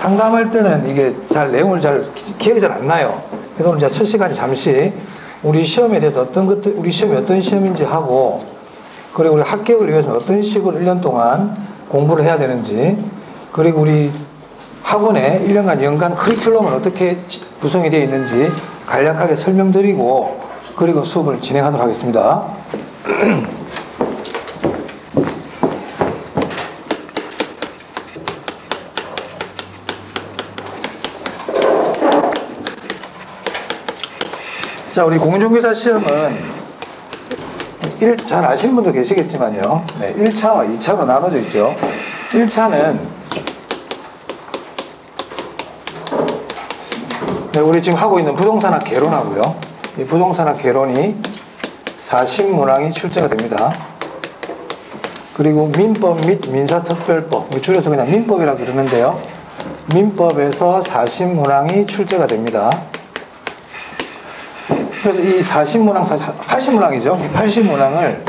상담할 때는 이게 내용을 기억이 잘 안 나요. 그래서 오늘 제가 첫 시간에 잠시 우리 시험에 대해서 우리 시험이 어떤 시험인지 하고, 그리고 우리 합격을 위해서 어떤 식으로 1년 동안 공부를 해야 되는지, 그리고 우리 학원에 1년간 연간 커리큘럼은 어떻게 구성이 되어 있는지 간략하게 설명드리고, 그리고 수업을 진행하도록 하겠습니다. 자, 우리 공인중개사 시험은 잘 아시는 분도 계시겠지만요. 네, 1차와 2차로 나눠져 있죠. 1차는 네, 우리 지금 하고 있는 부동산학 개론하고요. 이 부동산학 개론이 40문항이 출제가 됩니다. 그리고 민법 및 민사특별법, 줄여서 그냥 민법이라고 그러는데요. 민법에서 40문항이 출제가 됩니다. 그래서 이 40문항, 80문항이죠. 이 80문항을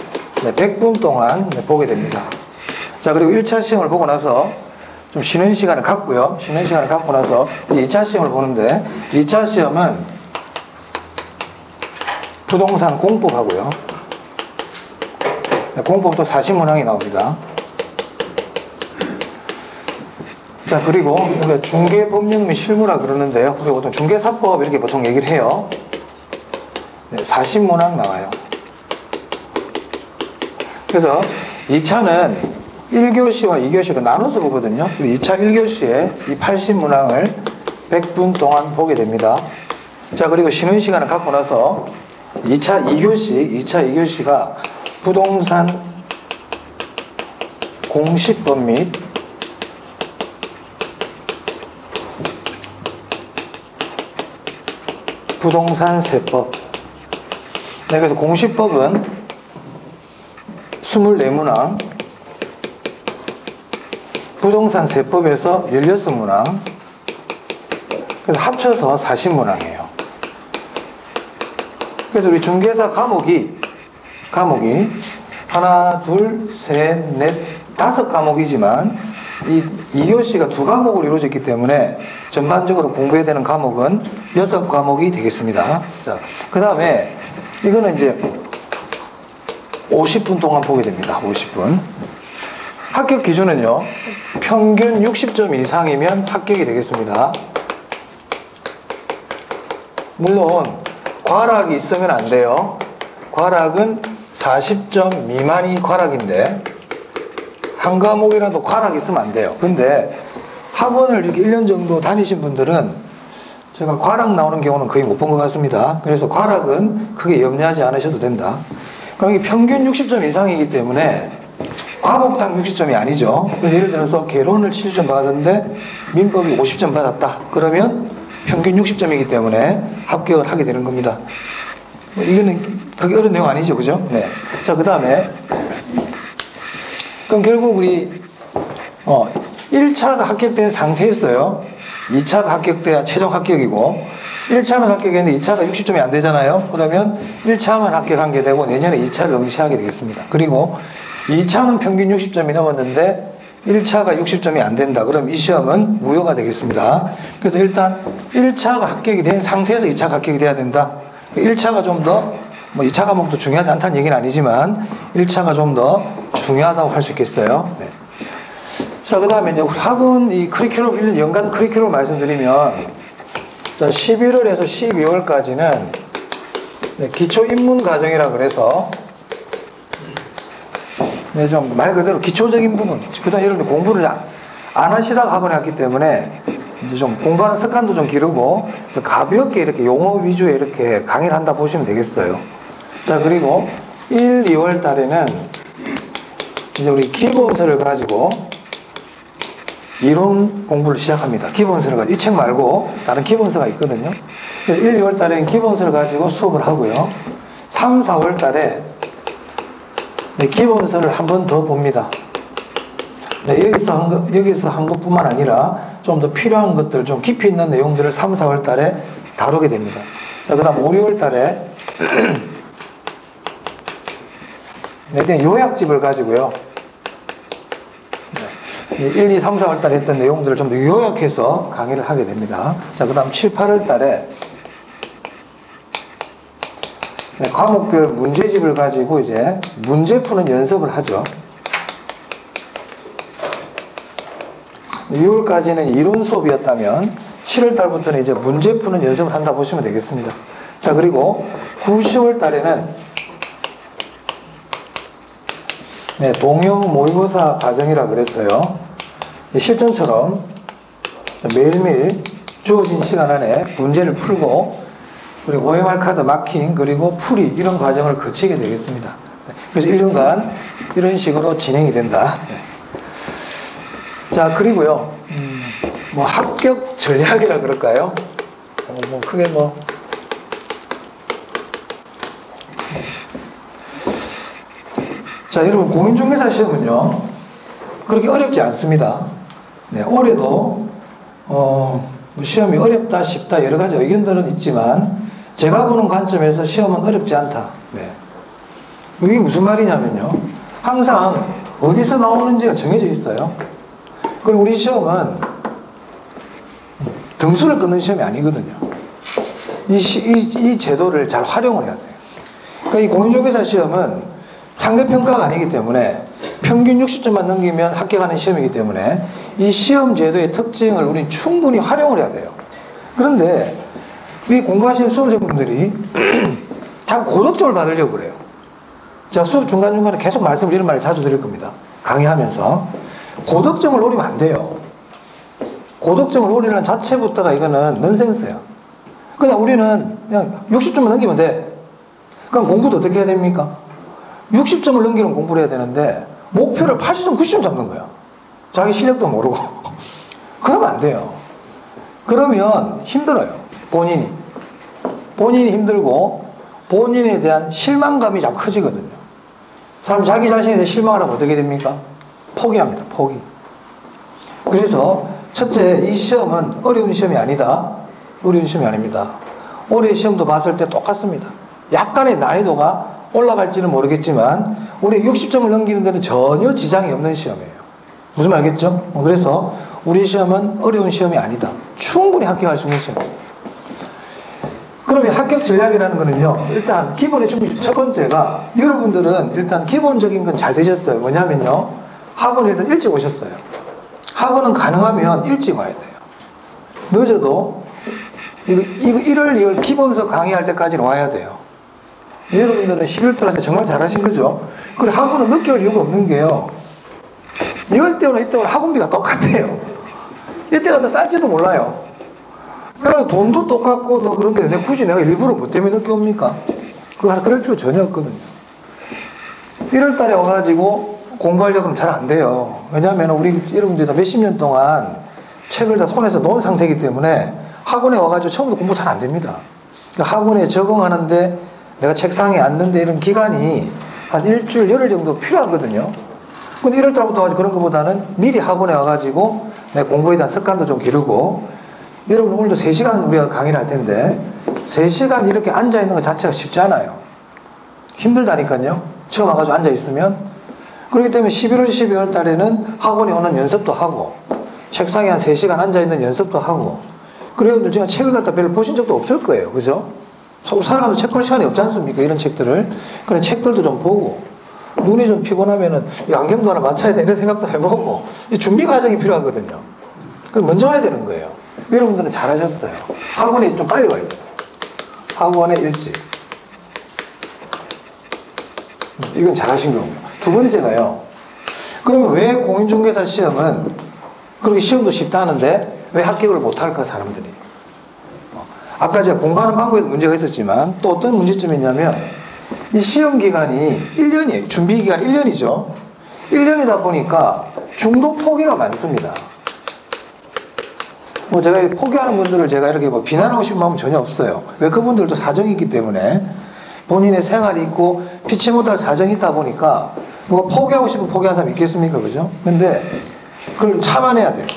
100분 동안 보게 됩니다. 자, 그리고 1차 시험을 보고 나서 좀 쉬는 시간을 갖고요. 쉬는 시간을 갖고 나서 이제 2차 시험을 보는데, 2차 시험은 부동산 공법하고요. 공법도 40문항이 나옵니다. 자, 그리고 우리가 중개법령 및 실무라 그러는데요. 우리가 보통 중개사법 이렇게 보통 얘기를 해요. 40문항 나와요. 그래서 2차는 1교시와 2교시가 나눠서 보거든요. 2차 1교시에 이 80문항을 100분 동안 보게 됩니다. 자, 그리고 쉬는 시간을 갖고 나서 2차 2교시가 부동산 공시법 및 부동산 세법. 네, 그래서 공시법은 24문항, 부동산 세법에서 16문항, 그래서 합쳐서 40문항이에요. 그래서 우리 중개사 과목이 하나, 둘, 셋, 넷, 5과목이지만 이 2교시가 2과목으로 이루어져 있기 때문에 전반적으로 공부해야 되는 과목은 6과목이 되겠습니다. 자, 그 다음에 이거는 이제 50분 동안 보게 됩니다. 50분. 합격 기준은요, 평균 60점 이상이면 합격이 되겠습니다. 물론 과락이 있으면 안 돼요. 과락은 40점 미만이 과락인데, 한 과목이라도 과락이 있으면 안 돼요. 근데 학원을 이렇게 1년 정도 다니신 분들은 제가 과락 나오는 경우는 거의 못 본 것 같습니다. 그래서 과락은 크게 염려하지 않으셔도 된다. 그럼 이게 평균 60점 이상이기 때문에 과목당 60점이 아니죠. 그래서 예를 들어서 개론을 70점 받았는데 민법이 50점 받았다. 그러면 평균 60점이기 때문에 합격을 하게 되는 겁니다. 이거는 그게 어려운 내용 아니죠, 그죠? 네. 자, 그 다음에 그럼 결국 우리 1차가 합격된 상태였어요. 2차가 합격돼야 최종 합격이고, 1차는 합격했는데 2차가 60점이 안 되잖아요. 그러면 1차만 합격한 게 되고 내년에 2차를 응시하게 되겠습니다. 그리고 2차는 평균 60점이 넘었는데 1차가 60점이 안 된다. 그럼 이 시험은 무효가 되겠습니다. 그래서 일단 1차가 합격이 된 상태에서 2차가 합격이 돼야 된다. 1차가 좀 더, 2차 과목도 중요하지 않다는 얘기는 아니지만 1차가 좀 더 중요하다고 할 수 있겠어요. 네. 자, 그 다음에 이제 우리 학원 이 커리큘럼, 1년 연간 커리큘럼 말씀드리면, 자, 11월에서 12월까지는 기초 입문 과정이라 그래서 네, 좀 말 그대로 기초적인 부분, 그 다음에 이런 공부를 안 하시다가 학원에 왔기 때문에 이제 좀 공부하는 습관도 좀 기르고 가볍게 이렇게 용어 위주의 이렇게 강의를 한다 보시면 되겠어요. 자, 그리고 1, 2월 달에는 이제 우리 기본서를 가지고 이론 공부를 시작합니다. 기본서를 가지고 이 책 말고 다른 기본서가 있거든요. 그래서 1, 2월 달에는 기본서를 가지고 수업을 하고요. 3, 4월 달에 기본서를 한 번 더 봅니다. 네, 여기서 한 것뿐만 아니라 좀 더 필요한 것들, 좀 깊이 있는 내용들을 3, 4월 달에 다루게 됩니다. 자, 그 다음 5, 6월 달에 네, 요약집을 가지고요. 네, 1, 2, 3, 4월 달에 했던 내용들을 좀 더 요약해서 강의를 하게 됩니다. 자, 그 다음 7, 8월 달에 과목별 문제집을 가지고 이제 문제 푸는 연습을 하죠. 6월까지는 이론 수업이었다면 7월 달부터는 이제 문제 푸는 연습을 한다 보시면 되겠습니다. 자, 그리고 9, 10월 달에는 동형 모의고사 과정이라 그랬어요. 실전처럼 매일매일 주어진 시간 안에 문제를 풀고 그리고 OMR 카드 마킹 그리고 풀이 이런 과정을 거치게 되겠습니다. 그래서 1년간 이런 식으로 진행이 된다. 자, 그리고요, 뭐 합격 전략이라 그럴까요? 뭐 크게 뭐 자, 여러분 공인중개사 시험은요 그렇게 어렵지 않습니다. 네, 올해도 시험이 어렵다 쉽다 여러 가지 의견들은 있지만 제가 보는 관점에서 시험은 어렵지 않다. 네. 이게 무슨 말이냐면요, 항상 어디서 나오는지가 정해져 있어요. 그리고 우리 시험은 등수를 끊는 시험이 아니거든요. 이 제도를 잘 활용을 해야 돼요. 그러니까 이 공인중개사 시험은 상대평가가 아니기 때문에 평균 60점만 넘기면 합격하는 시험이기 때문에 이 시험 제도의 특징을 우리는 충분히 활용을 해야 돼요. 그런데 이 공부하시는 수험생분들이 자꾸 고득점을 받으려고 그래요. 제가 수업 중간중간에 계속 말씀을 이런 말을 자주 드릴 겁니다. 강의하면서 고득점을 노리면 안 돼요. 고득점을 노리는 자체부터가 이거는 넌센스야. 그냥 우리는 그냥 60점을 넘기면 돼. 그럼 공부도 어떻게 해야 됩니까? 60점을 넘기는 공부를 해야 되는데 목표를 80점, 90점 잡는 거야. 자기 실력도 모르고. 그러면 안 돼요. 그러면 힘들어요. 본인이 힘들고 본인에 대한 실망감이 자꾸 커지거든요. 사람 자기 자신에 대해 실망을 하면 어떻게 됩니까? 포기합니다. 포기. 그래서 첫째, 이 시험은 어려운 시험이 아니다. 어려운 시험이 아닙니다. 올해 시험도 봤을 때 똑같습니다. 약간의 난이도가 올라갈지는 모르겠지만 우리 60점을 넘기는 데는 전혀 지장이 없는 시험이에요. 무슨 말 알겠죠? 그래서 우리 시험은 어려운 시험이 아니다. 충분히 합격할 수 있는 시험이에요. 그러면 합격 전략이라는 거는요, 일단 기본의 준비, 첫 번째가 여러분들은 일단 기본적인 건 잘 되셨어요. 뭐냐면요, 학원에 일단 일찍 오셨어요. 학원은 가능하면 일찍 와야 돼요. 늦어도 이거 1월, 2월 기본서 강의할 때까지는 와야 돼요. 여러분들은 11월 달에 정말 잘하신 거죠. 그리고 학원은 늦게 올 이유가 없는 게요, 이럴 때나 이때나 학원비가 똑같아요. 이때가 더 쌀지도 몰라요. 그러니까 돈도 똑같고 또 그런데 굳이 내가 일부러 뭐 때문에 늦게 옵니까? 그럴 필요 전혀 없거든요. 1월 달에 와가지고 공부하려고 하면 잘 안 돼요. 왜냐하면 우리 여러분들이 다 몇십 년 동안 책을 다 손에서 놓은 상태이기 때문에 학원에 와가지고 처음부터 공부 잘 안 됩니다. 그러니까 학원에 적응하는데 내가 책상에 앉는데 이런 기간이 한 일주일, 열흘 정도 필요하거든요. 근데 1월 달부터 와가지고 그런 것보다는 미리 학원에 와가지고 내 공부에 대한 습관도 좀 기르고, 여러분 오늘도 3시간 우리가 강의를 할 텐데 3시간 이렇게 앉아있는 것 자체가 쉽지 않아요. 힘들다니까요. 처음 와가지고 앉아있으면. 그렇기 때문에 11월, 12월 달에는 학원에 오는 연습도 하고 책상에 한 3시간 앉아있는 연습도 하고, 그리고 여러분들 제가 책을 갖다 별로 보신 적도 없을 거예요. 그죠? 살아가면서 책 볼 시간이 없지 않습니까? 이런 책들을. 그런 책들도 좀 보고, 눈이 좀 피곤하면은 이 안경도 하나 맞춰야 되는 생각도 해보고, 이 준비 과정이 필요하거든요. 그럼 먼저 와야 되는 거예요. 여러분들은 잘하셨어요. 학원에 좀 빨리 와야 돼요. 학원에 일찍. 이건 잘하신 거고요. 두 번째가요, 그러면 왜 공인중개사 시험은 그렇게 시험도 쉽다 하는데 왜 합격을 못할까, 사람들이? 아까 제가 공부하는 방법에도 문제가 있었지만 또 어떤 문제점이 있냐면, 이 시험 기간이 1년이에요. 준비 기간 1년이죠. 1년이다 보니까 중도 포기가 많습니다. 뭐 제가 포기하는 분들을 제가 이렇게 뭐 비난하고 싶은 마음은 전혀 없어요. 왜? 그분들도 사정이 있기 때문에, 본인의 생활이 있고 피치 못할 사정이 있다 보니까 누가 포기하고 싶으면 포기하는 사람이 있겠습니까? 그죠? 근데 그걸 참아내야 돼요.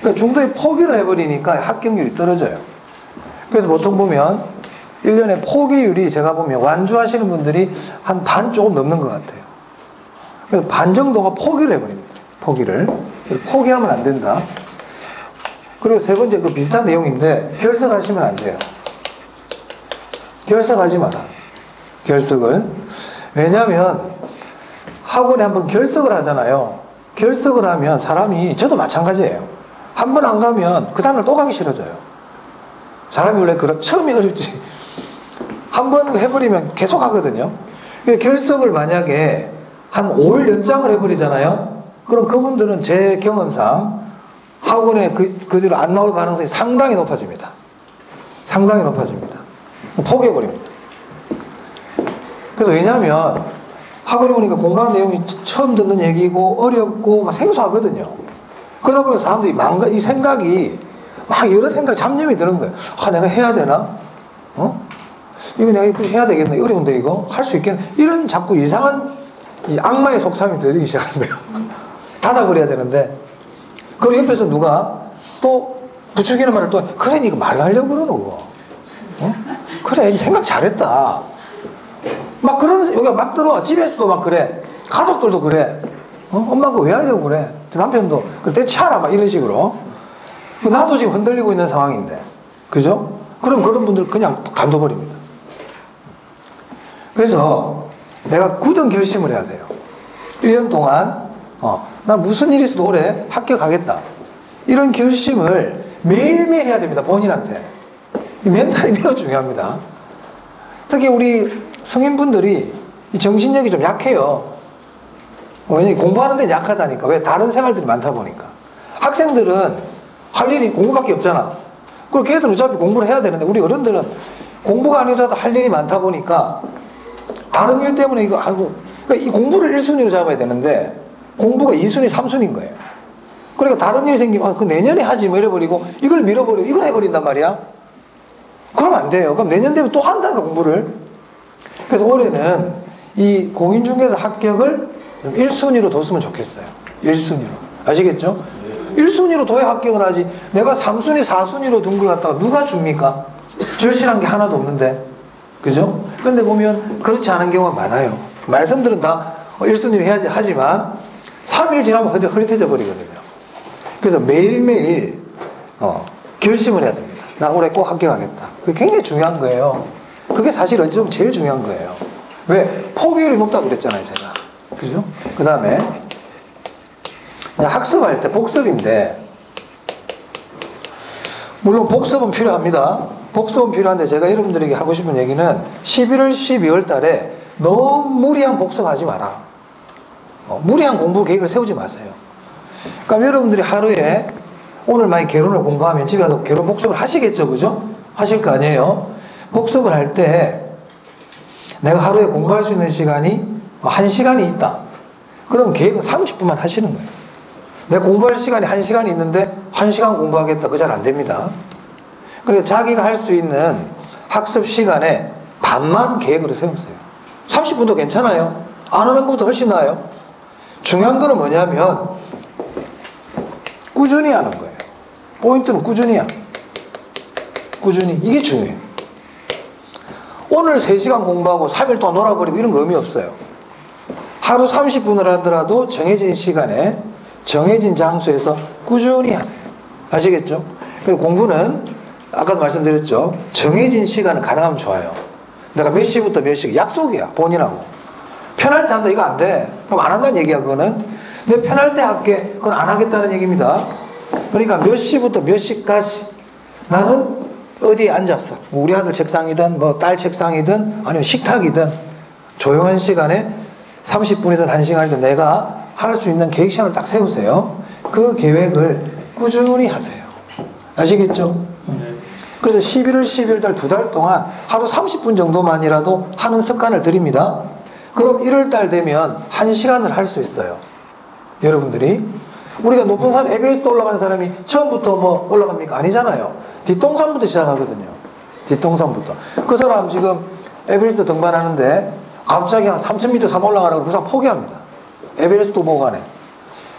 그러니까 중도에 포기를 해버리니까 합격률이 떨어져요. 그래서 보통 보면 1년에 포기율이 제가 보면 완주하시는 분들이 한 반 조금 넘는 것 같아요. 그래서 반 정도가 포기를 해버립니다. 포기를. 포기하면 안 된다. 그리고 세 번째 그 비슷한 내용인데 결석하시면 안 돼요. 결석하지 마라. 결석을. 왜냐하면 학원에 한번 결석을 하잖아요. 결석을 하면 사람이, 저도 마찬가지예요. 한 번 안 가면 그 다음날 또 가기 싫어져요. 사람이 원래 처음이 어렵지. 한 번 해버리면 계속 하거든요. 결석을 만약에 한 5일 연장을 해버리잖아요. 그럼 그분들은 제 경험상 학원에 그 뒤로 안 나올 가능성이 상당히 높아집니다. 상당히 높아집니다. 포기해버립니다. 그래서 왜냐하면 학원에 오니까 공부하는 내용이 처음 듣는 얘기고 어렵고 막 생소하거든요. 그러다 보니까 사람들이 이 생각이 막 여러 생각 잡념이 드는 거예요. 아, 내가 해야 되나? 이거 내가 이거 해야 되겠네. 어려운데 이거 할 수 있겠네. 이런 자꾸 이상한 이 악마의 속삭임이 들리기 시작하는 거예요. 닫아버려야 되는데, 그리고 옆에서 누가 또 부추기는 말을 또, 그래, 이거 말하려고 그러노. 그래, 생각 잘했다. 막 그런, 여기가 막 들어와. 집에서도 막 그래. 가족들도 그래. 엄마 그거 왜 하려고 그래? 남편도, 그래, 대치하라. 막 이런 식으로. 나도 지금 흔들리고 있는 상황인데. 그죠? 그럼 그런 분들 그냥 간둬버립니다. 그래서 내가 굳은 결심을 해야 돼요. 1년 동안, 나 무슨 일이 있어도 올해 합격하겠다. 이런 결심을 매일매일 해야 됩니다. 본인한테. 멘탈이 매우 중요합니다. 특히 우리 성인분들이 이 정신력이 좀 약해요. 왜냐면 공부하는 데는 약하다니까. 왜? 다른 생활들이 많다 보니까. 학생들은 할 일이 공부밖에 없잖아. 그리고 걔들은 어차피 공부를 해야 되는데, 우리 어른들은 공부가 아니라도 할 일이 많다 보니까 다른 일 때문에 이거, 아이고, 그러니까 이 공부를 1순위로 잡아야 되는데 공부가 2순위, 3순위인 거예요. 그러니까 다른 일이 생기면 그 내년에 하지 뭐 이래버리고 이걸 밀어버리고 이걸 해버린단 말이야. 그러면 안 돼요. 그럼 내년 되면 또 한다니까, 공부를. 그래서 올해는 이 공인중개사 합격을 1순위로 뒀으면 좋겠어요. 1순위로. 아시겠죠? 1순위로 둬야 합격을 하지. 내가 3순위, 4순위로 둔 걸 갖다가 누가 줍니까? 절실한 게 하나도 없는데. 그죠? 근데 보면 그렇지 않은 경우가 많아요. 말씀들은 다 1순위로 해야지 하지만 3일 지나면 흐릿해져 버리거든요. 그래서 매일매일 결심을 해야 됩니다. 나 올해 꼭 합격하겠다. 그게 굉장히 중요한 거예요. 그게 사실 어찌 보면 제일 중요한 거예요. 왜? 포기율이 높다고 그랬잖아요, 제가. 그죠? 그 다음에 학습할 때 복습인데, 물론 복습은 필요합니다. 복습은 필요한데 제가 여러분들에게 하고 싶은 얘기는 11월, 12월 달에 너무 무리한 복습하지 마라. 무리한 공부 계획을 세우지 마세요. 그러니까 여러분들이 하루에 오늘 만약 결혼을 공부하면 집에 가서 결혼 복습을 하시겠죠, 그죠? 하실 거 아니에요? 복습을 할 때 내가 하루에 공부할 수 있는 시간이 1시간이 있다. 그럼 계획은 30분만 하시는 거예요. 내가 공부할 시간이 1시간이 있는데 1시간 공부하겠다. 그거 잘 안 됩니다. 그래서 자기가 할 수 있는 학습 시간에 반만 계획으로 세우세요. 30분도 괜찮아요. 안 하는 것보다 훨씬 나아요. 중요한 거는 뭐냐면 꾸준히 하는 거예요. 포인트는 꾸준히야. 꾸준히. 이게 중요해요. 오늘 3시간 공부하고 3일 동안 놀아버리고 이런 거 의미 없어요. 하루 30분을 하더라도 정해진 시간에 정해진 장소에서 꾸준히 하세요. 아시겠죠? 그리고 공부는 아까도 말씀드렸죠. 정해진 시간은 가능하면 좋아요. 내가 몇 시부터 몇 시, 약속이야, 본인하고. 편할 때 한다, 이거 안 돼. 그럼 안 한다는 얘기야, 그거는. 내 편할 때 할게. 그건 안 하겠다는 얘기입니다. 그러니까 몇 시부터 몇 시까지 나는 어디에 앉았어. 우리 아들 책상이든 뭐 딸 책상이든 아니면 식탁이든 조용한 시간에 30분이든 1시간이든 내가 할 수 있는 계획 시간을 딱 세우세요. 그 계획을 꾸준히 하세요. 아시겠죠? 그래서 11월, 12월 달 2달 동안 하루 30분 정도만이라도 하는 습관을 들입니다. 그럼 1월 달 되면 1시간을 할 수 있어요. 여러분들이. 우리가 높은 산 에베레스트 올라가는 사람이 처음부터 뭐 올라갑니까? 아니잖아요. 뒷동산부터 시작하거든요. 뒷동산부터. 그 사람 지금 에베레스트 등반하는데 갑자기 한 3,000m 산 올라가라고 그 사람 포기합니다. 에베레스트 보고 가네.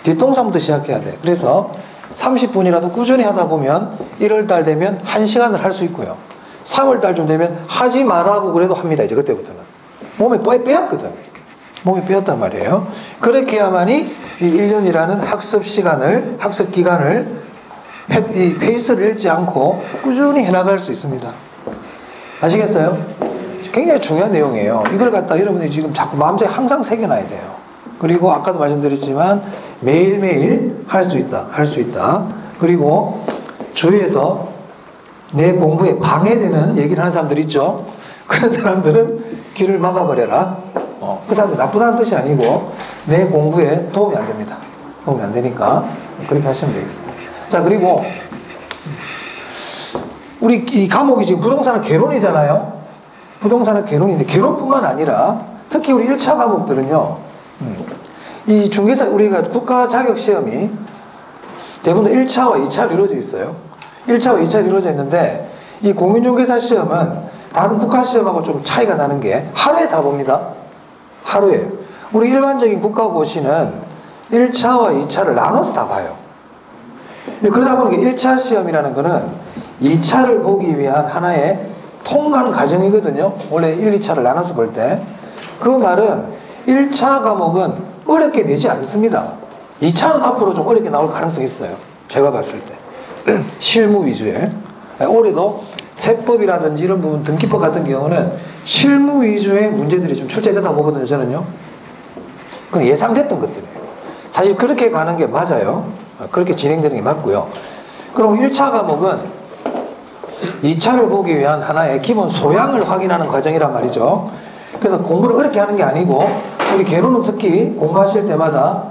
뒷동산부터 시작해야 돼. 그래서 30분이라도 꾸준히 하다 보면 1월 달 되면 1시간을 할 수 있고요. 3월 달쯤 되면 하지 말라고 그래도 합니다. 이제 그때부터는. 몸에 빼었거든. 몸에 빼었단 말이에요. 그렇게 해야만이 이 1년이라는 학습 시간을, 학습 기간을 이 페이스를 잃지 않고 꾸준히 해나갈 수 있습니다. 아시겠어요? 굉장히 중요한 내용이에요. 이걸 갖다 여러분이 지금 자꾸 마음속에 항상 새겨놔야 돼요. 그리고 아까도 말씀드렸지만 매일매일 할 수 있다. 할 수 있다. 그리고 주위에서 내 공부에 방해되는 얘기를 하는 사람들 있죠. 그런 사람들은 귀를 막아버려라. 그 사람들 나쁘다는 뜻이 아니고 내 공부에 도움이 안 됩니다. 도움이 안 되니까 그렇게 하시면 되겠습니다. 자, 그리고 우리 이 과목이 지금 부동산은 개론이잖아요. 부동산은 개론인데 개론뿐만 아니라 특히 우리 1차 과목들은요. 이 중개사 우리가 국가 자격 시험이 대부분 1차와 2차로 이루어져 있어요. 1차와 2차로 이루어져 있는데 이 공인중개사 시험은 다른 국가 시험하고 좀 차이가 나는 게 하루에 다 봅니다. 하루에. 우리 일반적인 국가고시는 1차와 2차를 나눠서 다 봐요. 그러다 보니까 1차 시험이라는 거는 2차를 보기 위한 하나의 통관 과정이거든요. 원래 1, 2차를 나눠서 볼 때. 그 말은 1차 과목은 어렵게 내지 않습니다. 2차는 앞으로 좀 어렵게 나올 가능성이 있어요. 제가 봤을 때. 실무 위주의. 올해도 세법이라든지 이런 부분, 등기법 같은 경우는 실무 위주의 문제들이 좀 출제되다 보거든요, 저는요. 그건 예상됐던 것들이에요. 사실 그렇게 가는 게 맞아요. 그렇게 진행되는 게 맞고요. 그럼 1차 과목은 2차를 보기 위한 하나의 기본 소양을 확인하는 과정이란 말이죠. 그래서 공부를 어렵게 하는 게 아니고 우리 개론은 특히 공부하실 때마다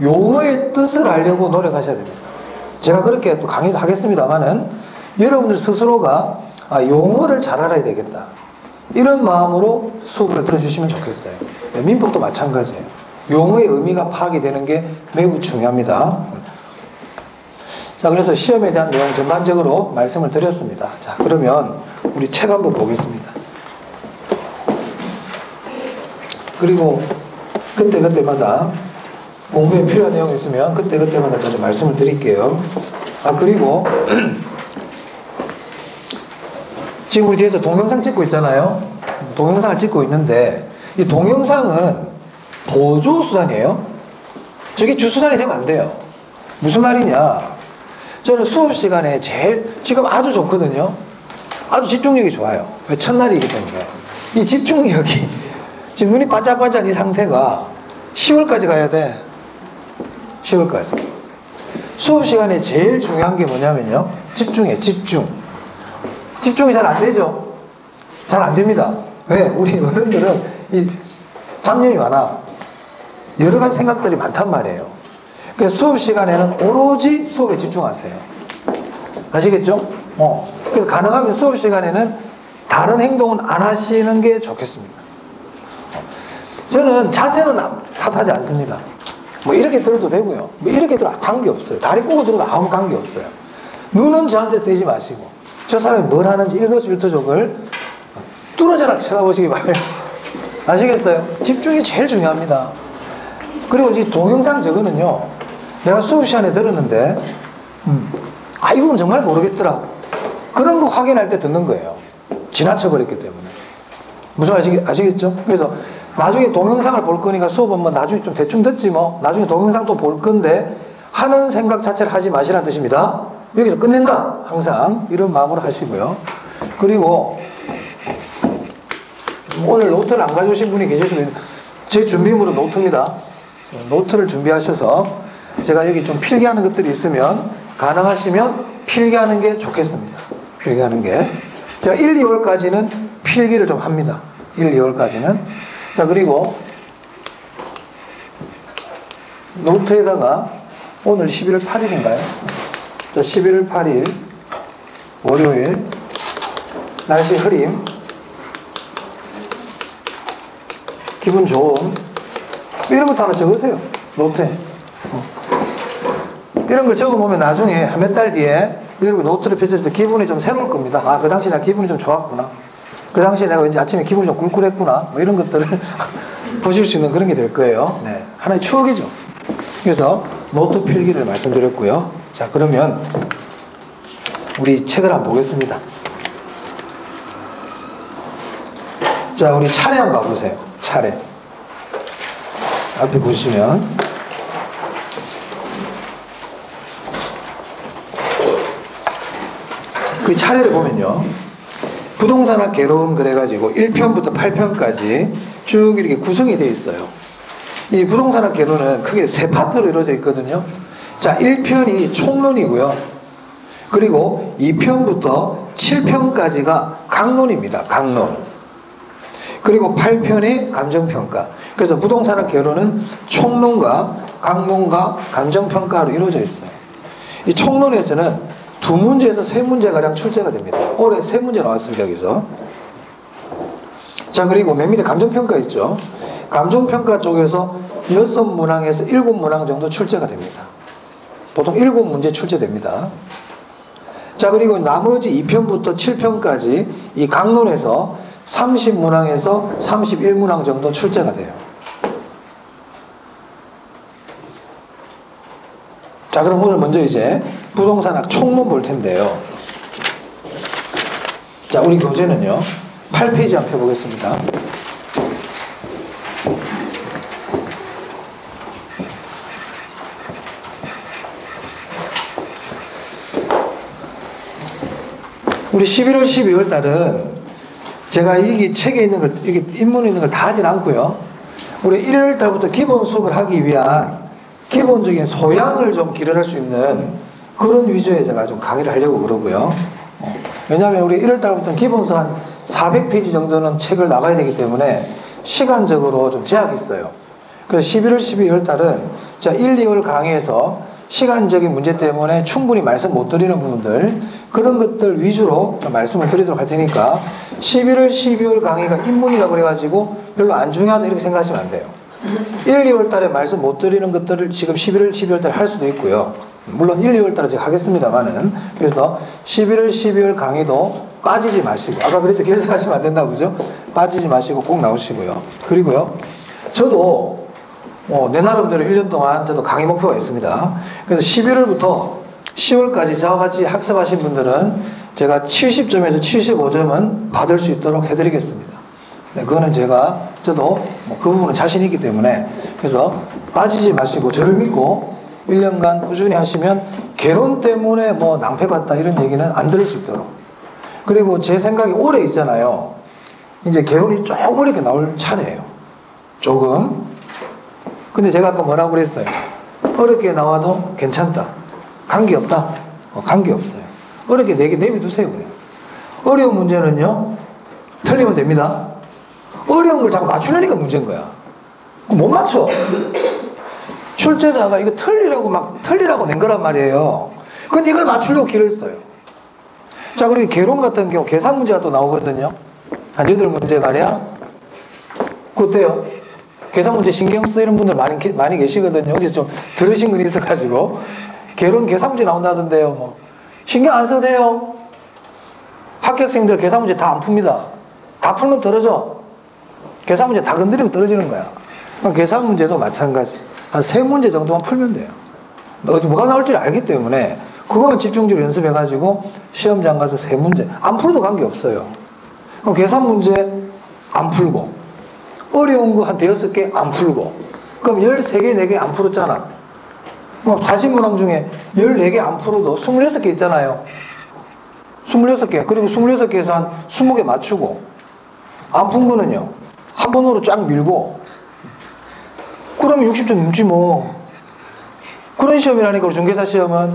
용어의 뜻을 알려고 노력하셔야 됩니다. 제가 그렇게 또 강의도 하겠습니다만은 여러분들 스스로가 용어를 잘 알아야 되겠다. 이런 마음으로 수업을 들어주시면 좋겠어요. 민법도 마찬가지예요. 용어의 의미가 파악이 되는 게 매우 중요합니다. 자, 그래서 시험에 대한 내용 전반적으로 말씀을 드렸습니다. 자, 그러면 우리 책 한번 보겠습니다. 그리고 그때그때마다 공부에 필요한 내용이 있으면 그때그때마다 좀 말씀을 드릴게요. 그리고 지금 우리 뒤에서 동영상 찍고 있잖아요. 동영상을 찍고 있는데 이 동영상은 보조수단이에요. 저게 주수단이 되면 안 돼요. 무슨 말이냐. 저는 수업 시간에 지금 아주 좋거든요. 아주 집중력이 좋아요. 왜? 첫날이기 때문에. 이 집중력이 지금 눈이 반짝반짝 이 상태가 10월까지 가야 돼. 10월까지. 수업 시간에 제일 중요한 게 뭐냐면요. 집중이에요. 집중이 잘 안 되죠. 잘 안 됩니다. 왜? 우리 어른들은 이 잡념이 많아. 여러 가지 생각들이 많단 말이에요. 그래서 수업 시간에는 오로지 수업에 집중하세요. 아시겠죠? 그래서 가능하면 수업 시간에는 다른 행동은 안 하시는 게 좋겠습니다. 저는 자세는 탓하지 않습니다. 뭐 이렇게 들어도 되고요. 뭐 이렇게 들어도 관계없어요. 다리 꼬고 들어도 아무 관계없어요. 눈은 저한테 떼지 마시고 저 사람이 뭘 하는지 일거수일투족을 뚫어져라 쳐다보시기 바래요. 아시겠어요? 집중이 제일 중요합니다. 그리고 이 동영상 저거는요. 내가 수업 시간에 들었는데 이 부분 정말 모르겠더라고. 그런 거 확인할 때 듣는 거예요. 지나쳐버렸기 때문에. 무슨 말 아시겠죠? 그래서 나중에 동영상을 볼 거니까 수업은 뭐 나중에 좀 대충 듣지 뭐 나중에 동영상 또 볼 건데 하는 생각 자체를 하지 마시라는 뜻입니다. 여기서 끝낸다. 항상 이런 마음으로 하시고요. 그리고 오늘 노트를 안 가져오신 분이 계실 수도 있는데 제 준비물은 노트입니다. 노트를 준비하셔서 제가 여기 좀 필기하는 것들이 있으면 가능하시면 필기하는 게 좋겠습니다. 필기하는 게. 제가 1, 2월까지는 필기를 좀 합니다. 1, 2월까지는. 자, 그리고 노트에다가 오늘 11월 8일인가요? 자, 11월 8일 월요일 날씨 흐림 기분 좋음 이런 것도 하나 적으세요. 노트에. 이런 걸 적어놓으면 나중에 한 몇 달 뒤에 이렇게 노트를 펼쳤을 때 기분이 좀 새로울 겁니다. 그 당시에 내가 기분이 좀 좋았구나. 그 당시에 내가 왠지 아침에 기분이 좀 꿀꿀했구나. 뭐 이런 것들을 보실 수 있는 그런 게 될 거예요. 네. 하나의 추억이죠. 그래서 노트 필기를 말씀드렸고요. 자, 그러면 우리 책을 한번 보겠습니다. 자, 우리 차례 한번 봐보세요. 차례. 앞에 보시면 그 차례를 보면요. 부동산학 개론 그래가지고 1편부터 8편까지 쭉 이렇게 구성이 되어 있어요. 이 부동산학 개론은 크게 세 파트로 이루어져 있거든요. 자, 1편이 총론이고요. 그리고 2편부터 7편까지가 강론입니다. 강론. 그리고 8편이 감정평가. 그래서 부동산학 개론은 총론과 강론과 감정평가로 이루어져 있어요. 이 총론에서는 2문제에서 3문제가량 출제가 됩니다. 올해 3문제 나왔습니다. 여기서. 자, 그리고 맨 밑에 감정평가 있죠. 감정평가 쪽에서 6문항에서 7문항 정도 출제가 됩니다. 보통 7문제 출제됩니다. 자, 그리고 나머지 2편부터 7편까지 이 강론에서 30문항에서 31문항 정도 출제가 돼요. 자, 그럼 오늘 먼저 이제 부동산학 총론 볼 텐데요. 자, 우리 교재는요, 8페이지 한번 펴보겠습니다. 우리 11월, 12월 달은 제가 이 책에 있는 걸, 이게 인문에 있는 걸 다 하진 않고요. 우리 1월 달부터 기본 수업을 하기 위한 기본적인 소양을 좀 기르할 수 있는 그런 위주의 제가 좀 강의를 하려고 그러고요. 왜냐하면 우리 1월 달부터는 기본서 한 400페이지 정도는 책을 나가야 되기 때문에 시간적으로 좀 제약이 있어요. 그래서 11월, 12월 달은 자 1, 2월 강의에서 시간적인 문제 때문에 충분히 말씀 못 드리는 부분들, 그런 것들 위주로 좀 말씀을 드리도록 할 테니까 11월, 12월 강의가 인문이라고 그래가지고 별로 안 중요하다 이렇게 생각하시면 안 돼요. 1, 2월 달에 말씀 못 드리는 것들을 지금 11월, 12월 달에 할 수도 있고요. 물론 1, 2월 달에 제가 하겠습니다만은, 그래서 11월, 12월 강의도 빠지지 마시고, 아까 그랬죠. 결석하시면 안 된다고, 그죠? 빠지지 마시고 꼭 나오시고요. 그리고요, 저도 내 나름대로 1년 동안 저도 강의 목표가 있습니다. 그래서 11월부터 10월까지 저와 같이 학습하신 분들은 제가 70점에서 75점은 받을 수 있도록 해드리겠습니다. 네, 그거는 저도 그 부분은 자신 있기 때문에, 그래서 빠지지 마시고 저를 믿고 1년간 꾸준히 하시면 개론 때문에 뭐 낭패봤다 이런 얘기는 안 들을 수 있도록. 그리고 제 생각이 올해 있잖아요. 이제 개론이 조금 어렵게 나올 차례예요. 조금. 근데 제가 아까 뭐라고 그랬어요? 어렵게 나와도 괜찮다. 관계없다. 관계없어요. 어렵게 내비두세요, 그냥. 어려운 문제는요, 틀리면 됩니다. 어려운 걸 자꾸 맞추려니까 문제인 거야. 못 맞춰. 출제자가 이거 틀리라고 낸 거란 말이에요. 근데 이걸 맞추려고 길을 써요. 자, 그리고 개론 같은 경우 계산 문제가 또 나오거든요. 한 8문제가량. 그때요. 계산 문제 신경 쓰이는 분들 많이 계시거든요. 어디서 좀 들으신 건 있어가지고. 개론 계산 문제 나온다던데요. 뭐. 신경 안 써도 돼요. 합격생들 계산 문제 다 안 풉니다. 다 풀면 떨어져. 계산 문제 다 건드리면 떨어지는 거야. 계산 문제도 마찬가지. 한 3문제 정도만 풀면 돼요. 뭐가 나올 줄 알기 때문에 그거만 집중적으로 연습해가지고 시험장 가서 3문제. 안 풀어도 관계없어요. 그럼 계산 문제 안 풀고, 어려운 거 한 5개 안 풀고, 그럼 13개, 4개 안 풀었잖아. 40문항 중에 14개 안 풀어도 26개 있잖아요. 26개. 그리고 26개에서 한 20개 맞추고, 안 푼 거는요, 한 번으로 쫙 밀고, 그러면 60점 넘지 뭐. 그런 시험이라니까, 중개사 시험은.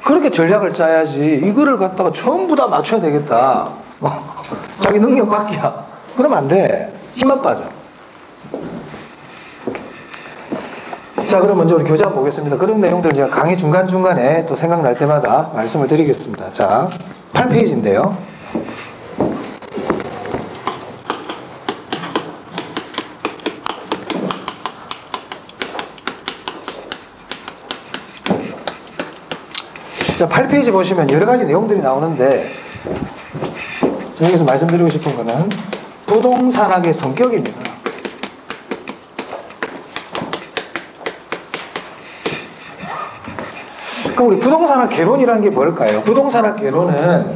그렇게 전략을 짜야지. 이거를 갖다가 전부 다 맞춰야 되겠다. 자기 능력 밖이야. 그러면 안 돼. 힘만 빠져. 자, 그럼 먼저 우리 교재 한번 보겠습니다. 그런 내용들은 제가 강의 중간중간에 또 생각날 때마다 말씀을 드리겠습니다. 자, 8페이지인데요. 자, 8페이지 보시면 여러 가지 내용들이 나오는데, 여기서 말씀드리고 싶은 거는 부동산학의 성격입니다. 그럼 우리 부동산학 개론이라는 게 뭘까요? 부동산학 개론은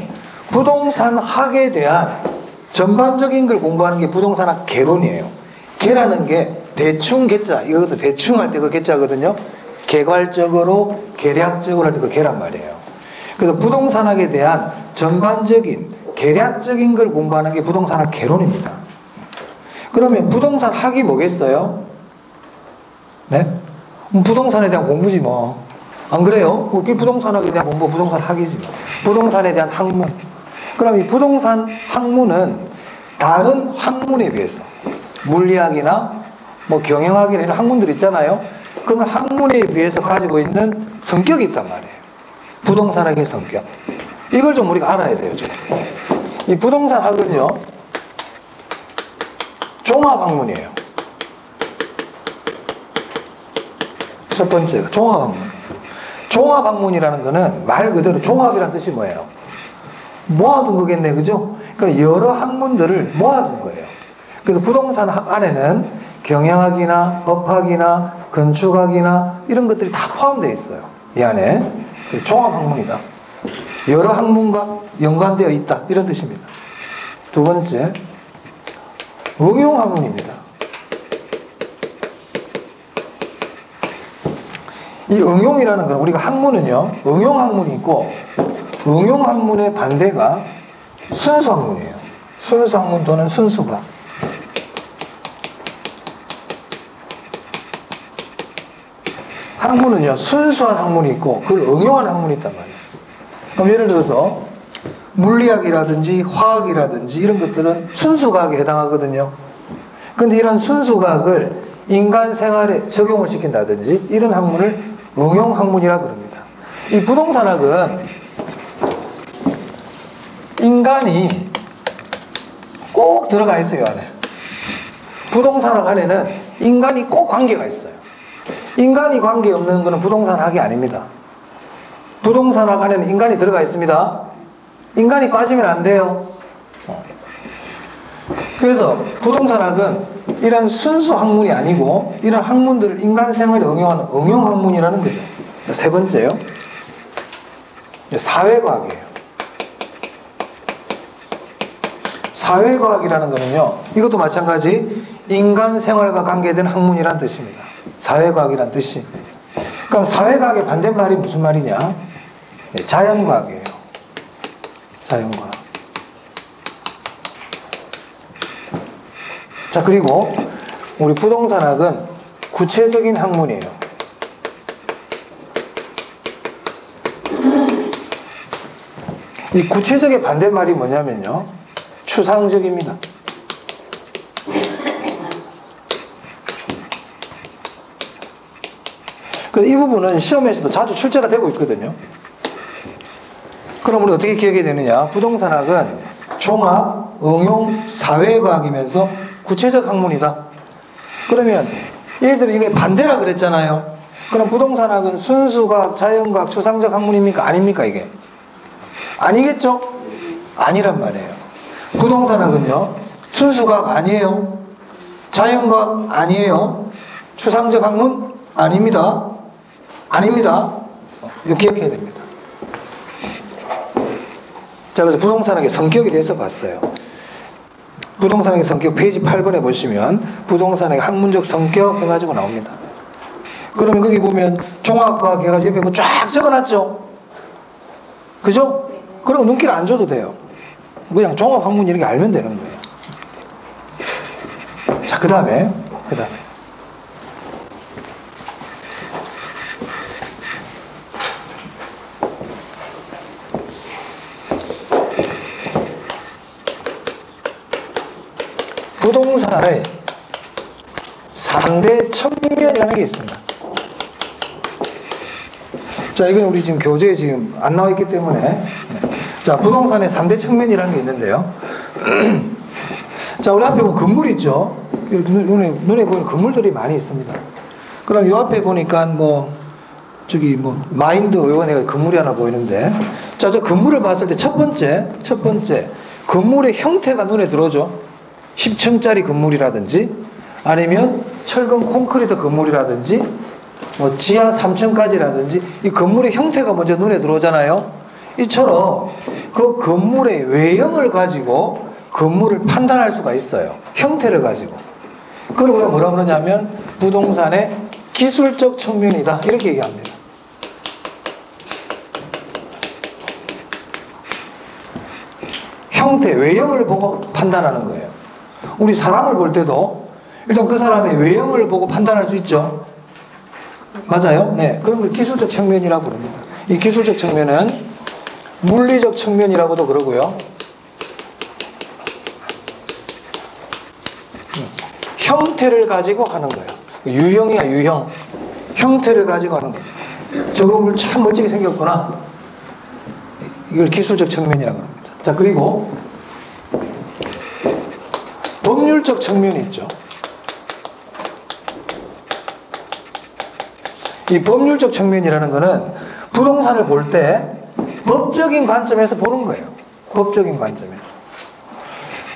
부동산학에 대한 전반적인 걸 공부하는 게 부동산학 개론이에요. 개라는 게 대충 개자, 이것도 대충 할 때 그 개자거든요. 개괄적으로, 계략적으로 할 때 그 개란 말이에요. 그래서 부동산학에 대한 전반적인 계략적인 걸 공부하는 게 부동산학 개론입니다. 그러면 부동산학이 뭐겠어요? 네? 부동산에 대한 공부지 뭐. 안 그래요? 그게 부동산학에 대한 공부, 부동산학이지 뭐. 부동산에 대한 학문. 그럼 이 부동산 학문은 다른 학문에 비해서 물리학이나 뭐 경영학이나 이런 학문들 있잖아요. 그런 학문에 비해서 가지고 있는 성격이 있단 말이에요. 부동산학의 성격. 이걸 좀 우리가 알아야 돼요, 지금. 이 부동산학은요, 종합학문이에요. 첫 번째가 종합학문. 종합학문이라는 거는 말 그대로 종합이라는 뜻이 뭐예요? 모아둔 거겠네, 그죠? 그러니까 여러 학문들을 모아둔 거예요. 그래서 부동산학 안에는 경영학이나 법학이나 건축학이나 이런 것들이 다 포함되어 있어요. 이 안에. 종합학문이다. 여러 학문과 연관되어 있다. 이런 뜻입니다. 두 번째, 응용학문입니다. 이 응용이라는 건 우리가 학문은요, 응용학문이 있고 응용학문의 반대가 순수학문이에요. 순수학문 또는 순수학. 학문은요, 순수한 학문이 있고 그걸 응용한 학문이 있단 말이에요. 그럼 예를 들어서 물리학이라든지 화학이라든지 이런 것들은 순수과학에 해당하거든요. 근데 이런 순수과학을 인간 생활에 적용을 시킨다든지 이런 학문을 응용학문이라고 그럽니다. 이 부동산학은 인간이 꼭 들어가 있어요, 안에. 부동산학 안에는 인간이 꼭 관계가 있어요. 인간이 관계없는 것은 부동산학이 아닙니다. 부동산학 안에는 인간이 들어가 있습니다. 인간이 빠지면 안 돼요. 그래서 부동산학은 이런 순수 학문이 아니고 이런 학문들을 인간 생활에 응용하는 응용학문이라는 거죠. 세 번째요. 사회과학이에요. 사회과학이라는 거는요, 이것도 마찬가지 인간 생활과 관계된 학문이란 뜻입니다. 사회과학이란 뜻이. 그럼 사회과학의 반대말이 무슨 말이냐? 네, 자연과학이에요. 자연과학. 자, 그리고 우리 부동산학은 구체적인 학문이에요. 이 구체적의 반대말이 뭐냐면요, 추상적입니다. 이 부분은 시험에서도 자주 출제가 되고 있거든요. 그럼 우리 어떻게 기억해야 되느냐? 부동산학은 종합, 응용, 사회과학이면서 구체적 학문이다. 그러면 얘들이 이게 반대라 그랬잖아요. 그럼 부동산학은 순수과학, 자연과학, 추상적 학문입니까? 아닙니까 이게? 아니겠죠? 아니란 말이에요. 부동산학은요, 순수과학 아니에요. 자연과학 아니에요. 추상적 학문 아닙니다. 아닙니다. 이거 기억해야 됩니다. 자, 그래서 부동산학의 성격에 대해서 봤어요. 부동산학의 성격 페이지 8번에 보시면 부동산학의 학문적 성격 해가지고 나옵니다. 그러면 거기 보면 종합과학 해가지고 옆에 뭐 쫙 적어놨죠? 그죠? 그럼 눈길 안 줘도 돼요. 그냥 종합학문 이렇게 알면 되는 거예요. 자, 그 다음에 부동산의 3대 측면이라는 게 있습니다. 자, 이건 우리 지금 교재에 지금 안 나와 있기 때문에. 자, 부동산의 3대 측면이라는 게 있는데요. 자, 우리 앞에 보면 건물 있죠? 눈에 보이는 건물들이 많이 있습니다. 그럼 이 앞에 보니까 저기 마인드 의원의 건물이 하나 보이는데, 자, 저 건물을 봤을 때 첫 번째, 건물의 형태가 눈에 들어오죠? 10층짜리 건물이라든지, 아니면 철근 콘크리트 건물이라든지, 지하 3층까지라든지, 이 건물의 형태가 먼저 눈에 들어오잖아요? 이처럼 그 건물의 외형을 가지고 건물을 판단할 수가 있어요. 형태를 가지고. 그걸 우리가 뭐라 그러냐면 부동산의 기술적 측면이다. 이렇게 얘기합니다. 형태, 외형을 보고 판단하는 거예요. 우리 사람을 볼 때도 일단 그 사람의 외형을 보고 판단할 수 있죠. 맞아요? 네. 그런 걸 기술적 측면이라고 부릅니다. 이 기술적 측면은 물리적 측면이라고도 그러고요. 형태를 가지고 하는 거예요. 유형이야, 유형. 형태를 가지고 하는 거예요. 저 건물 참 멋지게 생겼구나. 이걸 기술적 측면이라고 합니다. 자, 그리고 법률적 측면이 있죠. 이 법률적 측면이라는 거는 부동산을 볼 때 법적인 관점에서 보는 거예요. 법적인 관점에서.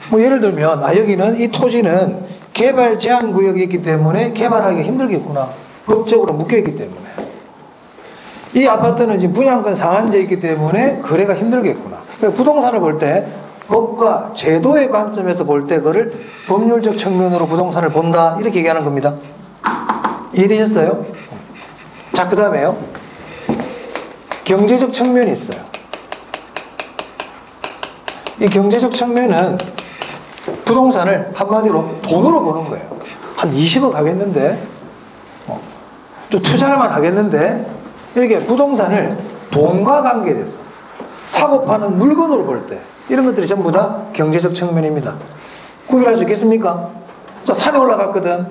뭐 예를 들면 여기는 이 토지는 개발 제한 구역이 있기 때문에 개발하기가 힘들겠구나. 법적으로 묶여있기 때문에. 이 아파트는 지금 분양권 상한제에 있기 때문에 거래가 힘들겠구나. 그러니까 부동산을 볼 때 법과 제도의 관점에서 볼 때 그거를 법률적 측면으로 부동산을 본다. 이렇게 얘기하는 겁니다. 이해되셨어요? 자, 그 다음에요. 경제적 측면이 있어요. 이 경제적 측면은 부동산을 한마디로 돈으로 보는 거예요. 한 20억 하겠는데, 좀 투자만 하겠는데, 이렇게 부동산을 돈과 관계돼서 사고 파는 물건으로 볼 때, 이런 것들이 전부 다 경제적 측면입니다. 구별할 수 있겠습니까? 자, 산에 올라갔거든.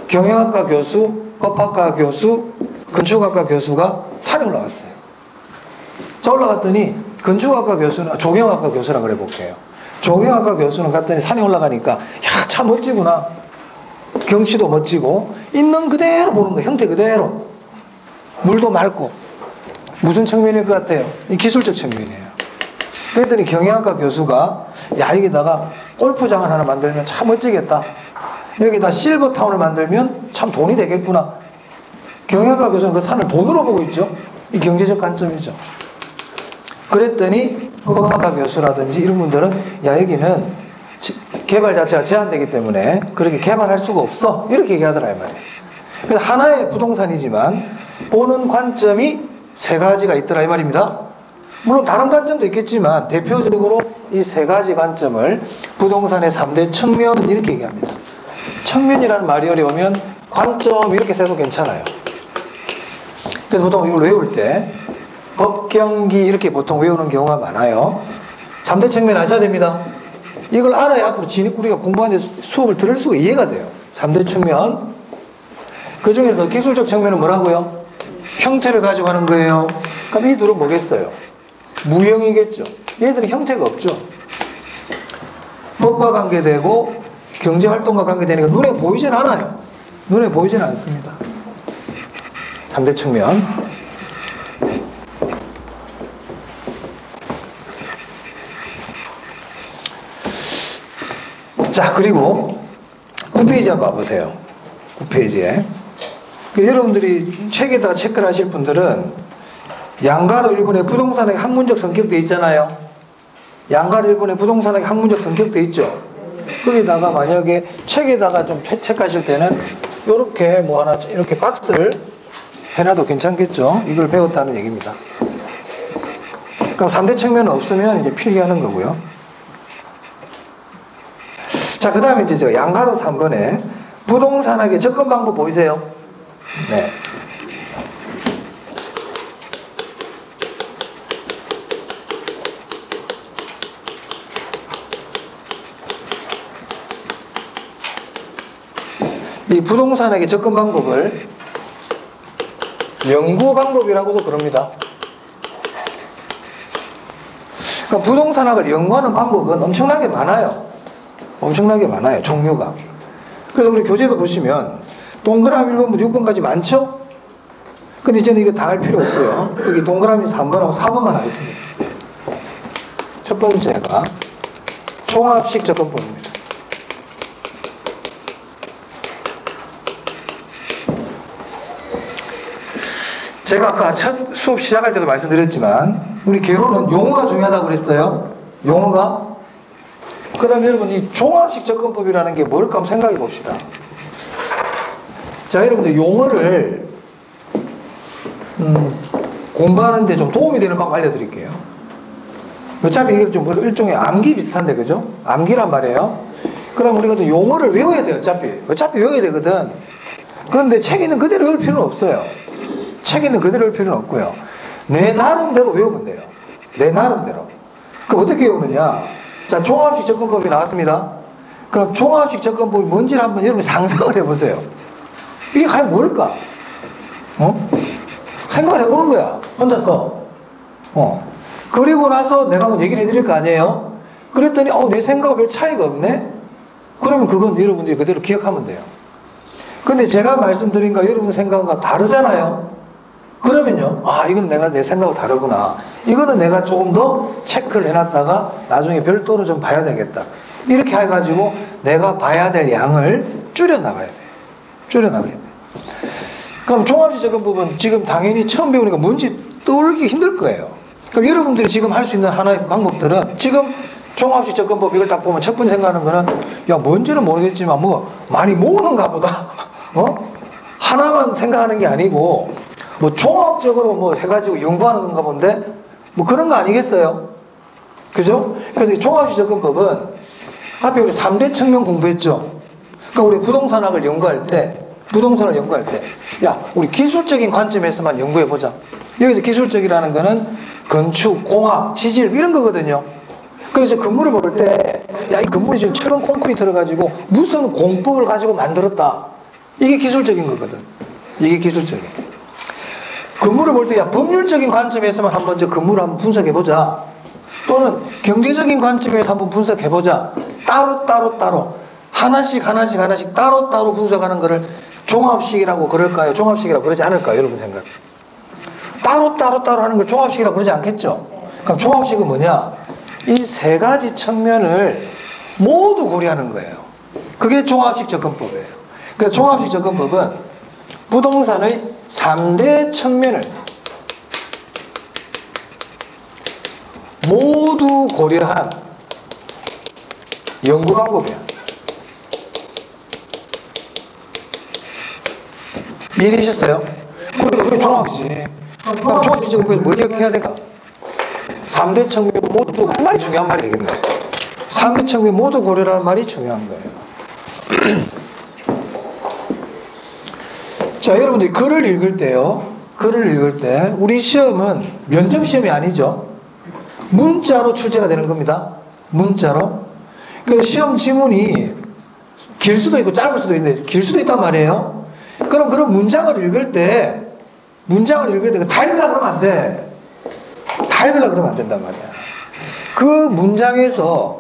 경영학과 교수, 법학과 교수, 건축학과 교수가 산에 올라갔어요. 자, 올라갔더니 건축학과 교수는, 조경학과 교수라 그래 볼게요. 조경학과 교수는 갔더니 산에 올라가니까, 야, 참 멋지구나. 경치도 멋지고, 있는 그대로 보는 거예요. 형태 그대로. 물도 맑고. 무슨 측면일 것 같아요? 이 기술적 측면이에요. 그랬더니 경영학과 교수가, 야, 여기다가 골프장을 하나 만들면 참 멋지겠다. 여기다 실버타운을 만들면 참 돈이 되겠구나. 경영학과 교수는 그 산을 돈으로 보고 있죠. 이 경제적 관점이죠. 그랬더니 법학과 교수라든지 이런 분들은, 야, 여기는 개발 자체가 제한되기 때문에 그렇게 개발할 수가 없어. 이렇게 얘기하더라, 이 말이에요. 그래서 하나의 부동산이지만 보는 관점이 세 가지가 있더라, 이 말입니다. 물론 다른 관점도 있겠지만 대표적으로 이 세 가지 관점을 부동산의 3대 측면은 이렇게 얘기합니다. 측면이라는 말이 어려우면 관점 이렇게 써도 괜찮아요. 그래서 보통 이걸 외울 때 법경기 이렇게 보통 외우는 경우가 많아요. 3대 측면 아셔야 됩니다. 이걸 알아야 앞으로 우리가 공부하는데 수업을 들을 수가 이해가 돼요. 3대 측면. 그 중에서 기술적 측면은 뭐라고요? 형태를 가지고 하는 거예요. 그럼 이 둘은 뭐겠어요? 무형이겠죠. 얘들은 형태가 없죠. 법과 관계되고 경제활동과 관계되니까 눈에 보이진 않아요. 눈에 보이진 않습니다. 3대 측면. 자, 그리고 9페이지 한번 와보세요. 9페이지에. 여러분들이 책에다 체크를 하실 분들은 양가로 일본의 부동산의 학문적 성격도 있잖아요. 양가로 일본의 부동산의 학문적 성격도 있죠. 거기다가 만약에 책에다가 좀 체크하실 때는 이렇게 뭐 하나 이렇게 박스를 해놔도 괜찮겠죠. 이걸 배웠다는 얘기입니다. 그럼 3대 측면은 없으면 이제 필기하는 거고요. 자, 그 다음에 이제 제가 양가로 3번에 부동산학의 접근 방법 보이세요? 네. 이 부동산학의 접근 방법을 연구 방법이라고도 그럽니다. 그러니까 부동산학을 연구하는 방법은 엄청나게 많아요. 엄청나게 많아요. 종류가. 그래서 우리 교재도 보시면 동그라미 1번부터 6번까지 많죠? 근데 저는 이거 다 할 필요 없고요. 여기 동그라미 3번하고 4번만 하겠습니다. 첫 번째가 종합식 접근법입니다. 제가 아까 첫 수업 시작할 때도 말씀드렸지만 우리 개론은 용어가 중요하다고 그랬어요. 용어가. 그 다음에 여러분 이 종합식 접근법이라는 게 뭘까 한번 생각해 봅시다. 자, 여러분들 용어를 공부하는데 좀 도움이 되는 방법 알려드릴게요. 어차피 이게 좀 일종의 암기 비슷한데, 그죠? 암기란 말이에요. 그럼 우리가 또 용어를 외워야 돼요, 어차피 외워야 되거든. 그런데 책 있는 그대로 외울 필요는 없어요. 책 있는 그대로 외울 필요는 없고요. 내 나름대로 외우면 돼요. 내 나름대로. 그럼 어떻게 외우느냐? 자, 종합식 접근법이 나왔습니다. 그럼 종합식 접근법이 뭔지를 한번 여러분 상상을 해보세요. 이게 과연 뭘까? 생각을 해보는 거야, 혼자서. 그리고 나서 내가 한번 얘기를 해드릴 거 아니에요? 그랬더니, 내 생각과 별 차이가 없네? 그러면 그건 여러분들이 그대로 기억하면 돼요. 근데 제가 말씀드린 거 여러분 생각과 다르잖아요? 그러면요, 이건 내 생각과 다르구나. 이거는 내가 조금 더 체크를 해놨다가 나중에 별도로 좀 봐야 되겠다. 이렇게 해가지고 내가 봐야 될 양을 줄여나가야 돼요. 줄여나가야 돼요. 그럼 종합식 접근법은 지금 당연히 처음 배우니까 뭔지 떠올리기 힘들 거예요. 그럼 여러분들이 지금 할 수 있는 하나의 방법들은 지금 종합식 접근법 이걸 딱 보면 첫 번째 생각하는 거는 뭔지는 모르겠지만 많이 모으는가 보다. 하나만 생각하는 게 아니고 종합적으로 해가지고 연구하는 건가 본데 그런 거 아니겠어요? 그죠? 그래서 이 종합식 접근법은 앞에 우리 3대 측면 공부했죠. 그러니까 우리 부동산학을 연구할 때 우리 기술적인 관점에서만 연구해보자. 여기서 기술적이라는 거는 건축, 공학, 지질 이런 거거든요. 그래서 건물을 볼 때 이 건물이 지금 철근 콘크리트를 가지고 무슨 공법을 가지고 만들었다. 이게 기술적인 거거든. 이게 기술적인. 건물을 볼 때 법률적인 관점에서만 한번 건물을 한번 분석해보자. 또는 경제적인 관점에서 한번 분석해보자. 따로 하나씩 따로 분석하는 거를 종합식이라고 그럴까요? 종합식이라고 그러지 않을까요? 여러분 생각. 따로 하는 걸 종합식이라고 그러지 않겠죠? 그럼 종합식은 뭐냐? 이 세 가지 측면을 모두 고려하는 거예요. 그게 종합식 접근법이에요. 그래서 종합식 접근법은 부동산의 3대 측면을 모두 고려한 연구 방법이야. 이해되셨어요? 그게 종합이지. 그럼 종합식 접근법에서 뭐 기억해야 될까? 3대 측면 모두 한 말이 중요한 말이 되겠네. 3대 측면 모두 고려라는 말이 중요한 거예요. 자, 여러분들이 글을 읽을 때 우리 시험은 면접 시험이 아니죠. 문자로 출제가 되는 겁니다. 문자로. 그래서 시험 지문이 길 수도 있고 짧을 수도 있는데 길 수도 있단 말이에요. 그럼 그런 문장을 읽을 때 다 읽으려고 그러면 안 돼. 다 읽으려고 그러면 안 된단 말이야. 그 문장에서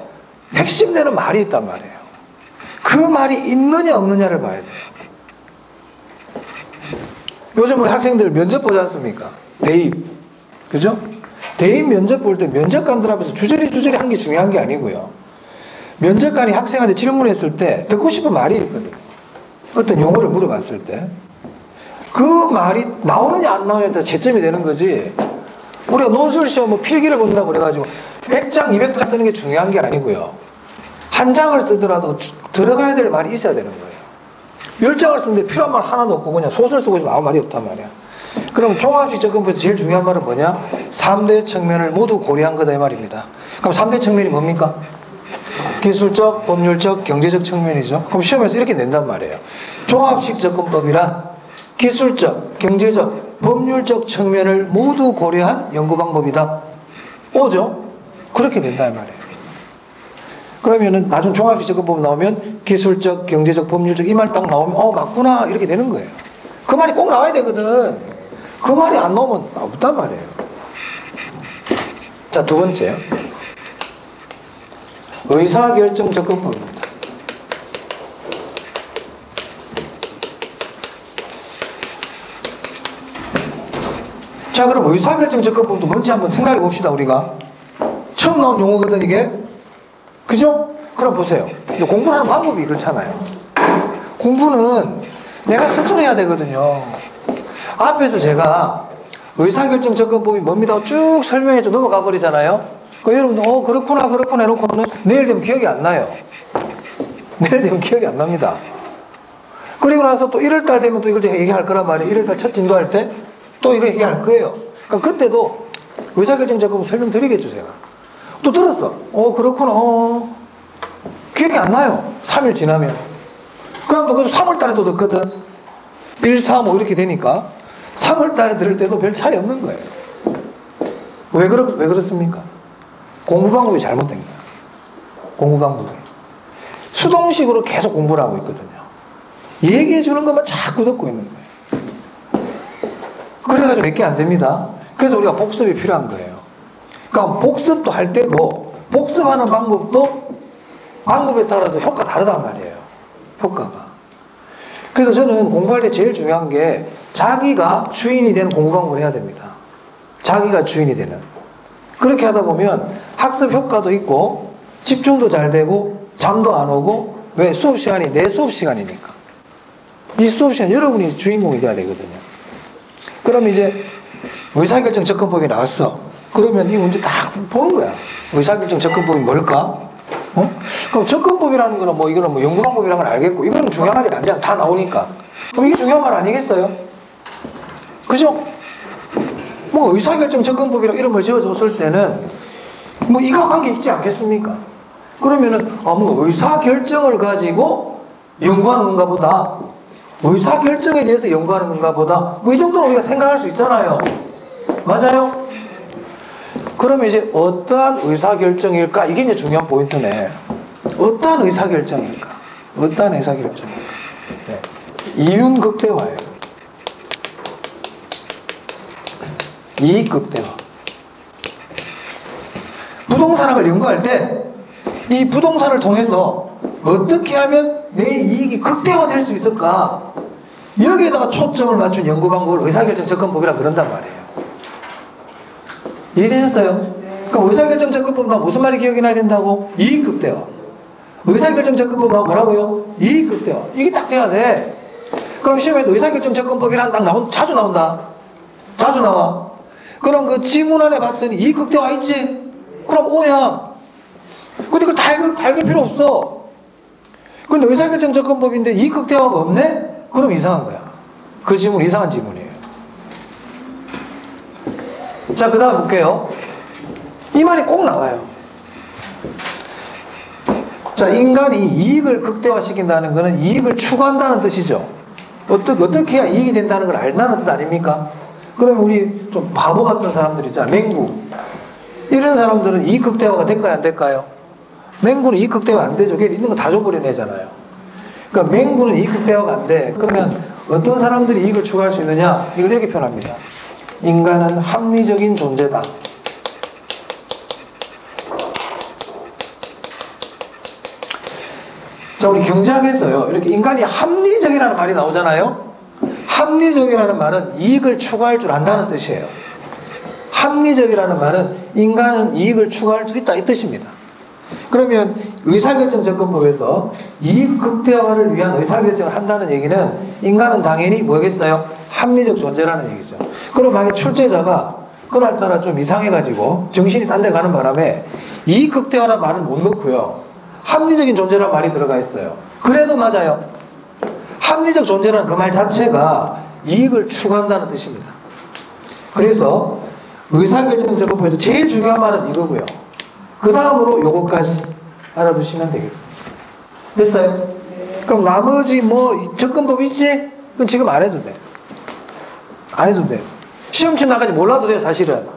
핵심되는 말이 있단 말이에요. 그 말이 있느냐 없느냐를 봐야 돼요. 요즘 우리 학생들 면접 보지 않습니까? 대입. 그죠? 대입 면접 볼 때 면접관들 앞에서 주저리 한 게 중요한 게 아니고요. 면접관이 학생한테 질문했을 때 듣고 싶은 말이 있거든요. 어떤 용어를 물어봤을 때. 그 말이 나오느냐 안 나오느냐에 채점이 되는 거지. 우리가 논술시험 필기를 본다고 그래가지고 100장, 200장 쓰는 게 중요한 게 아니고요. 한 장을 쓰더라도 들어가야 될 말이 있어야 되는 거예요. 10장을 쓰는데 필요한 말 하나도 없고 그냥 소설 쓰고 있으면 아무 말이 없단 말이야. 그럼 종합식 접근법에서 제일 중요한 말은 뭐냐? 3대 측면을 모두 고려한 거다 이 말입니다. 그럼 3대 측면이 뭡니까? 기술적, 법률적, 경제적 측면이죠. 그럼 시험에서 이렇게 낸단 말이에요. 종합식 접근법이란 기술적, 경제적, 법률적 측면을 모두 고려한 연구 방법이다. 오죠? 그렇게 된다 이 말이에요. 그러면은 나중 종합식 접근법 나오면 기술적, 경제적, 법률적 이 말 딱 나오면 맞구나 이렇게 되는 거예요. 그 말이 꼭 나와야 되거든. 그 말이 안 나오면 없단 말이에요. 자, 두 번째요. 의사결정 접근법입니다. 자, 그럼 의사결정 접근법도 뭔지 한번 생각해 봅시다, 우리가. 처음 나온 용어거든, 이게. 그죠? 그럼 보세요. 공부하는 방법이 그렇잖아요. 공부는 내가 스스로 해야 되거든요. 앞에서 제가 의사결정 접근법이 뭡니다 쭉 설명해 줘 넘어가 버리잖아요. 그 여러분들 그렇구나 해놓고는 내일 되면 기억이 안 나요. 내일 되면 기억이 안 납니다. 그리고 나서 또 1월달 되면 또 이걸 얘기할 거란 말이에요. 1월달 첫 진도할 때 또 이거 얘기할 거예요. 그럼 그때도 의사결정 접근법 설명드리겠죠 제가. 또 들었어. 그렇구나. 기억이 안 나요. 3일 지나면. 그럼 또 3월 달에 또 듣거든. 1, 3, 5 이렇게 되니까 3월 달에 들을 때도 별 차이 없는 거예요. 왜 그렇습니까? 공부 방법이 잘못된 거예요. 공부 방법이. 수동식으로 계속 공부를 하고 있거든요. 얘기해 주는 것만 자꾸 듣고 있는 거예요. 그래가지고 몇 개 안 됩니다. 그래서 우리가 복습이 필요한 거예요. 그러니까 복습도 할 때도 복습하는 방법도 방법에 따라서 효과 다르단 말이에요. 효과가. 그래서 저는 공부할 때 제일 중요한 게 자기가 주인이 되는 공부 방법을 해야 됩니다. 자기가 주인이 되는. 그렇게 하다 보면 학습 효과도 있고 집중도 잘 되고 잠도 안 오고 왜? 수업 시간이 내 수업 시간이니까. 이 수업 시간 여러분이 주인공이 돼야 되거든요. 그럼 이제 의사결정 접근법이 나왔어. 그러면 이 문제 다 보는 거야. 의사결정 접근법이 뭘까? 그럼 접근법이라는 거는 이거는 연구 방법이라는 걸 알겠고, 이거는 중요한 말이 아니잖아. 다 나오니까. 그럼 이게 중요한 말 아니겠어요? 그죠? 의사결정 접근법이라고 이런 걸 지어줬을 때는 이거 관계 있지 않겠습니까? 그러면은 의사결정을 가지고 연구하는 건가 보다. 의사결정에 대해서 연구하는 건가 보다. 이 정도는 우리가 생각할 수 있잖아요. 맞아요? 그러면 이제 어떠한 의사결정일까? 이게 이제 중요한 포인트네. 어떠한 의사결정일까? 어떠한 의사결정일까? 네. 이윤극대화예요. 이익극대화. 부동산학을 연구할 때 이 부동산을 통해서 어떻게 하면 내 이익이 극대화될 수 있을까? 여기에다가 초점을 맞춘 연구 방법을 의사결정 접근법이라 그런단 말이에요. 이해되셨어요? 그럼 의사결정 접근법은 무슨 말이 기억이 나야 된다고? 이익극대화. 의사결정 접근법은 뭐라고요? 이익극대화. 이게 딱 돼야 돼. 그럼 시험에서 의사결정 접근법이란 딱 자주 나온다. 자주 나와. 그럼 그 지문 안에 봤더니 이익극대화 있지? 그럼 O야. 근데 그걸 다 읽을 필요 없어. 근데 의사결정 접근법인데 이익극대화가 없네? 그럼 이상한 거야. 그 지문 이상한 지문이에요. 자, 그 다음 볼게요. 이 말이 꼭 나와요. 자, 인간이 이익을 극대화시킨다는 것은 이익을 추구한다는 뜻이죠. 어떻게 해야 이익이 된다는 걸 알다는 뜻 아닙니까? 그러면 우리 좀 바보 같은 사람들 있잖아. 맹구. 이런 사람들은 이익 극대화가 될까요? 안 될까요? 맹구는 이익 극대화 안 되죠. 걔 있는 거 다 줘버린 애잖아요. 그러니까 맹구는 이익 극대화가 안 돼. 그러면 어떤 사람들이 이익을 추구할 수 있느냐? 이걸 이렇게 표현합니다. 인간은 합리적인 존재다. 자, 우리 경제학에서요, 이렇게 인간이 합리적이라는 말이 나오잖아요. 합리적이라는 말은 이익을 추구할 줄 안다는 뜻이에요. 합리적이라는 말은 인간은 이익을 추구할 수 있다 이 뜻입니다. 그러면 의사결정 접근법에서 이익 극대화를 위한 의사결정을 한다는 얘기는 인간은 당연히 뭐겠어요? 합리적 존재라는 얘기죠. 그럼 만약에 출제자가 그날따라 좀 이상해가지고 정신이 딴 데 가는 바람에 이익 극대화라는 말은 못 넣고요, 합리적인 존재라는 말이 들어가 있어요. 그래도 맞아요. 합리적 존재라는 그 말 자체가 이익을 추구한다는 뜻입니다. 그래서 의사결정 접근법에서 제일 중요한 말은 이거고요. 그 다음으로 요거까지 알아두시면 되겠습니다. 됐어요? 그럼 나머지 접근법 있지? 그건 지금 안 해도 돼. 안 해도 돼요. 시험 친 날까지 몰라도 돼요, 사실은.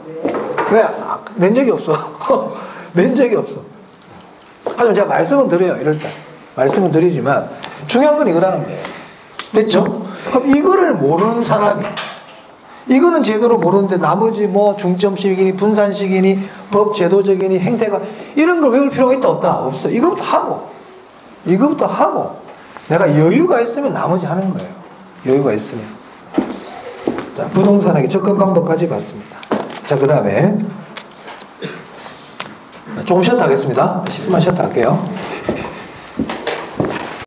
왜? 낸 적이 없어. 낸 적이 없어. 하지만 제가 말씀은 드려요, 이럴 때. 말씀은 드리지만 중요한 건 이거라는 거예요. 됐죠? 그럼 이거를 모르는 사람이, 이거는 제대로 모르는데 나머지 중점식이니 분산식이니 법 제도적이니 행태가 이런 걸 외울 필요가 있다 없다? 없어. 이거부터 하고 내가 여유가 있으면 나머지 하는 거예요. 여유가 있으면. 자, 부동산학의 접근 방법까지 봤습니다. 자, 그 다음에 조금 쉬었다 하겠습니다. 10분만 쉬었다 할게요.